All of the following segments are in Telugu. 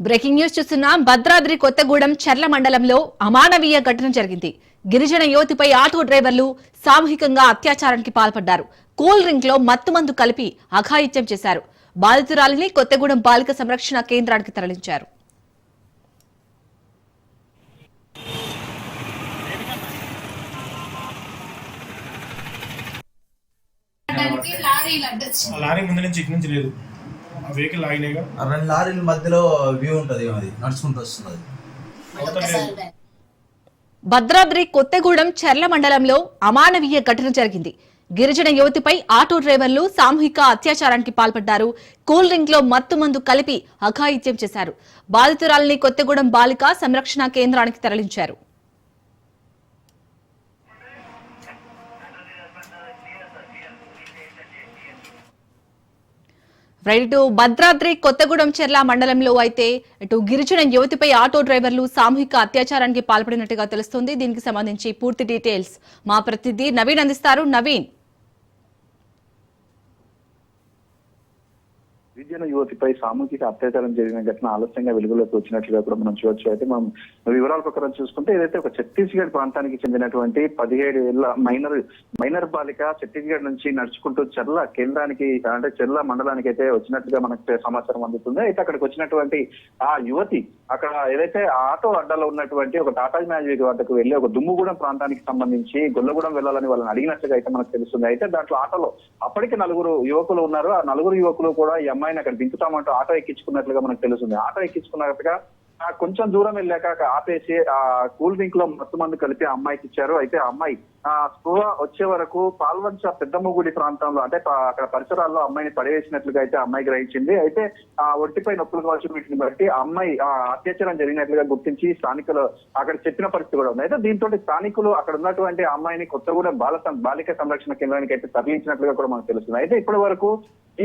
బ్రేకింగ్ న్యూస్ చూస్తున్నాం. భద్రాద్రి కొత్తగూడెం చర్ల మండలంలో అమానవీయ ఘటన జరిగింది. గిరిజన యువతిపై ఆటో డ్రైవర్లు సామూహికంగా అత్యాచారానికి పాల్పడ్డారు. కూల్ డ్రింక్ లో మత్తుమందు కలిపి అఘాయిత్యం చేశారు. బాధితురాలిని కొత్తగూడెం బాలిక సంరక్షణ కేంద్రానికి తరలించారు. లారీ ముందు నుంచి ఇటు నుంచి లేదు, ఆ వెహికల్ ఆగినాయిగా. రెండు లారీల మధ్యలో వ్యూ ఉంటది, అది నడుచుకుంటూ వస్తున్నది. భద్రాద్రి కొత్తగూడెం చర్ల మండలంలో అమానవీయ ఘటన జరిగింది. గిరిజన యువతిపై ఆటో డ్రైవర్లు సామూహిక అత్యాచారానికి పాల్పడ్డారు. కూల్ డ్రింక్ లో మత్తుమందు కలిపి అఘాయిత్యం చేశారు. బాధితురాలిని కొత్తగూడెం బాలిక సంరక్షణ కేంద్రానికి తరలించారు. ఇటు భద్రాద్రి కొత్తగూడెం చర్ల మండలంలో అయితే ఇటు గిరిజన యువతిపై ఆటో డ్రైవర్లు సామూహిక అత్యాచారానికి పాల్పడినట్టుగా తెలుస్తోంది. దీనికి సంబంధించి పూర్తి డీటెయిల్స్ మా ప్రతినిధి నవీన్ అందిస్తారు. నవీన్, గిరిజన యువతిపై సామూహిక అత్యాచారం జరిగిన ఘటన ఆలస్యంగా వెలుగులోకి వచ్చినట్లుగా కూడా మనం చూడొచ్చు. అయితే మనం వివరాల ప్రకారం చూసుకుంటే ఏదైతే ఒక ఛత్తీస్గఢ్ ప్రాంతానికి చెందినటువంటి 17 ఏళ్ల మైనర్ బాలిక ఛత్తీస్గఢ్ నుంచి నడుచుకుంటూ చర్ల కేంద్రానికి అంటే చర్ల మండలానికి అయితే వచ్చినట్లుగా మనకు సమాచారం అందుతుంది. అయితే అక్కడికి వచ్చినటువంటి ఆ యువతి అక్కడ ఏదైతే ఆటో అడ్డాలో ఉన్నటువంటి ఒక టాటా మ్యాజిక్ వద్దకు వెళ్లి ఒక దుమ్ముగూడెం ప్రాంతానికి సంబంధించి గొల్లగూడెం వెళ్లాలని వాళ్ళని అడిగినట్లుగా అయితే మనకు తెలుస్తుంది. అయితే దాంట్లో ఆటోలో అప్పటికి 4 యువకులు ఉన్నారు. ఆ 4 యువకులు కూడా ఈ అమ్మాయిని అక్కడ దింపుతామంటూ ఆటో ఎక్కించుకున్నట్లుగా మనకు తెలుస్తుంది. ఆటో ఎక్కించుకున్నట్టుగా కొంచెం దూరం వెళ్ళాక ఆపేసి ఆ కూల్ డ్రింక్ లో మత్తుమందు కలిపి ఆ అమ్మాయికి ఇచ్చారు. అయితే ఆ అమ్మాయి స్పృహ వచ్చే వరకు పాల్వంచ పెద్దమ్మగుడి ప్రాంతంలో అంటే అక్కడ పరిసరాల్లో అమ్మాయిని పడవేసినట్లుగా అయితే అమ్మాయి గ్రహించింది. అయితే ఆ ఒంటిపై నొప్పులు కావచ్చు, వీటిని బట్టి ఆ అమ్మాయి అత్యాచారం జరిగినట్లుగా గుర్తించి స్థానికులు అక్కడ చెప్పిన పరిస్థితి కూడా ఉంది. అయితే దీంతో స్థానికులు అక్కడ ఉన్నటువంటి అమ్మాయిని కొత్తగూడెం బాలిక సంరక్షణ కేంద్రానికి అయితే తరలించినట్లుగా కూడా మనకు తెలుస్తుంది. అయితే ఇప్పటి వరకు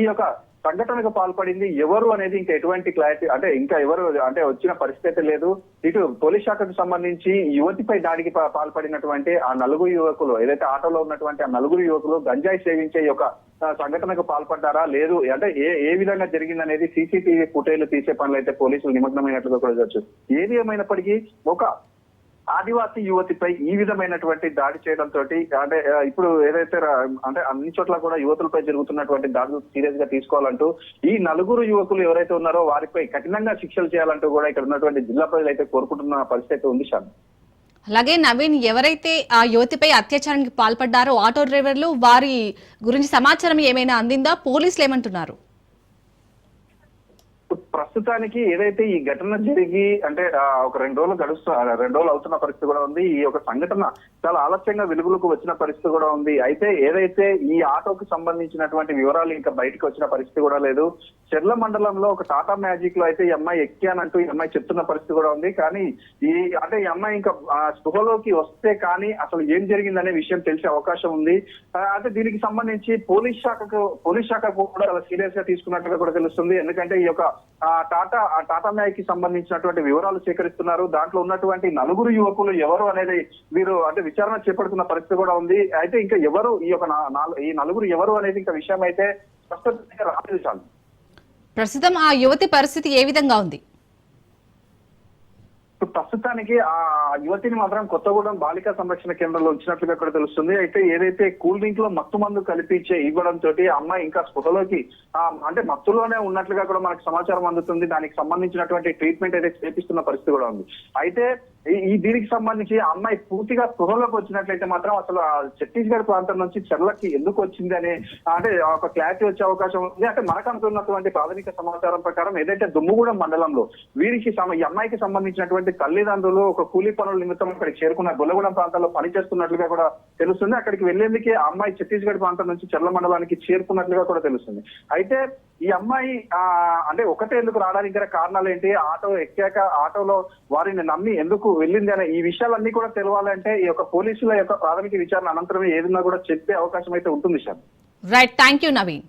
ఈ యొక్క సంఘటనకు పాల్పడింది ఎవరు అనేది ఇంకా ఎటువంటి క్లారిటీ అంటే ఇంకా ఎవరు అంటే వచ్చిన పరిస్థితి లేదు. ఇటు పోలీస్ శాఖకు సంబంధించి యువతిపై దాడికి పాల్పడినటువంటి ఆ 4 యువకులు ఏదైతే ఆటోలో ఉన్నటువంటి ఆ 4 యువకులు గంజాయి సేవించే యొక్క సంఘటనకు పాల్పడ్డారా లేదు అంటే ఏ విధంగా జరిగిందనేది సీసీటీవీ ఫుటేజ్ తీసే పనులు అయితే పోలీసులు నిమగ్నమైనట్లుగా కూడా చూడొచ్చు. ఏది ఏమైనప్పటికీ ఒక ఆదివాసీ యువతిపై ఈ విధమైనటువంటి దాడి చేయడంతో అంటే ఇప్పుడు ఏదైతే అంటే అన్ని చోట్ల కూడా యువతులపై జరుగుతున్నటువంటి దాడులు సీరియస్ గా తీసుకోవాలంటూ ఈ 4 యువకులు ఎవరైతే ఉన్నారో వారిపై కఠినంగా శిక్షలు చేయాలంటూ కూడా ఇక్కడ ఉన్నటువంటి జిల్లా ప్రజలు అయితే కోరుకుంటున్న పరిస్థితి ఉంది. శాంతి, అలాగే నవీన్, ఎవరైతే ఆ యువతిపై అత్యాచారానికి పాల్పడ్డారో ఆటో డ్రైవర్లు వారి గురించి సమాచారం ఏమైనా అందిందా? పోలీసులు ఏమంటున్నారు? ప్రస్తుతానికి ఏదైతే ఈ ఘటన జరిగి అంటే ఒక 2 రోజులు అవుతున్న పరిస్థితి కూడా ఉంది. ఈ యొక్క సంఘటన చాలా ఆలస్యంగా వెలుగులోకి వచ్చిన పరిస్థితి కూడా ఉంది. అయితే ఏదైతే ఈ ఆటోకు సంబంధించినటువంటి వివరాలు ఇంకా బయటకు వచ్చిన పరిస్థితి కూడా లేదు. చెర్ల మండలంలో ఒక టాటా మ్యాజిక్ లో అయితే ఈ అమ్మాయి ఎక్కానంటూ ఈ అమ్మాయి చెప్తున్న పరిస్థితి కూడా ఉంది. కానీ ఈ అమ్మాయి ఇంకా స్పృహలోకి వస్తే కానీ అసలు ఏం జరిగిందనే విషయం తెలిసే అవకాశం ఉంది. అంటే దీనికి సంబంధించి పోలీస్ శాఖకు కూడా చాలా సీరియస్ గా తీసుకున్నట్టుగా కూడా తెలుస్తుంది. ఎందుకంటే ఈ యొక్క టాటా మ్యాజిక్ కి సంబంధించినటువంటి వివరాలు సేకరిస్తున్నారు. దాంట్లో ఉన్నటువంటి 4 యువకులు ఎవరు అనేది వీరు అంటే విచారణ చేపడుతున్న పరిస్థితి కూడా ఉంది. అయితే ఇంకా ఎవరు ఈ యొక్క ఈ 4 ఎవరు అనేది ఇంకా విషయం అయితే స్పష్టంగా రాలేదు. ప్రస్తుతం ఆ యువతి పరిస్థితి ఏ విధంగా ఉంది? ప్రస్తుతానికి ఆ యువతిని మాత్రం కొత్తగూడెం బాలికా సంరక్షణ కేంద్రంలో ఉంచినట్లుగా కూడా తెలుస్తుంది. అయితే ఏదైతే కూల్ డ్రింక్ లో మత్తు మందు కలిపించే ఇవ్వడం తోటి అమ్మాయి ఇంకా స్పృహలోకి అంటే మత్తులోనే ఉన్నట్లుగా కూడా మనకు సమాచారం అందుతుంది. దానికి సంబంధించినటువంటి ట్రీట్మెంట్ అయితే చేపిస్తున్న పరిస్థితి కూడా ఉంది. అయితే దీనికి సంబంధించి అమ్మాయి పూర్తిగా స్పృహలోకి వచ్చినట్లయితే మాత్రం అసలు ఛత్తీస్గఢ్ ప్రాంతం నుంచి చర్లకి ఎందుకు వచ్చింది అనే అంటే ఒక క్లారిటీ వచ్చే అవకాశం ఉంది. అంటే మనకు అందుతున్నటువంటి ప్రాథమిక సమాచారం ప్రకారం ఏదైతే దుమ్ముగూడెం మండలంలో వీరికి ఈ అమ్మాయికి సంబంధించినటువంటి తల్లిదండ్రులు ఒక కూలీ పనుల నిమిత్తం అక్కడికి చేరుకున్న గొల్లగూడెం ప్రాంతాల్లో పనిచేస్తున్నట్లుగా కూడా తెలుస్తుంది. అక్కడికి వెళ్లేందుకే ఆ అమ్మాయి ఛత్తీస్గఢ్ ప్రాంతం నుంచి చర్ల మండలానికి చేరుకున్నట్లుగా కూడా తెలుస్తుంది. అయితే ఈ అమ్మాయి అంటే ఒకటే ఎందుకు రావడానికి గల కారణాలు ఏంటి, ఆటో ఎక్కాక ఆటోలో వారిని నమ్మి ఎందుకు వెళ్ళింది అనే ఈ విషయాలన్నీ కూడా తెలవాలంటే ఈ యొక్క పోలీసుల యొక్క ప్రాథమిక విచారణ అనంతరమే ఏదన్నా కూడా చెప్పే అవకాశం అయితే ఉంటుంది. Sir, right, thank you Naveen.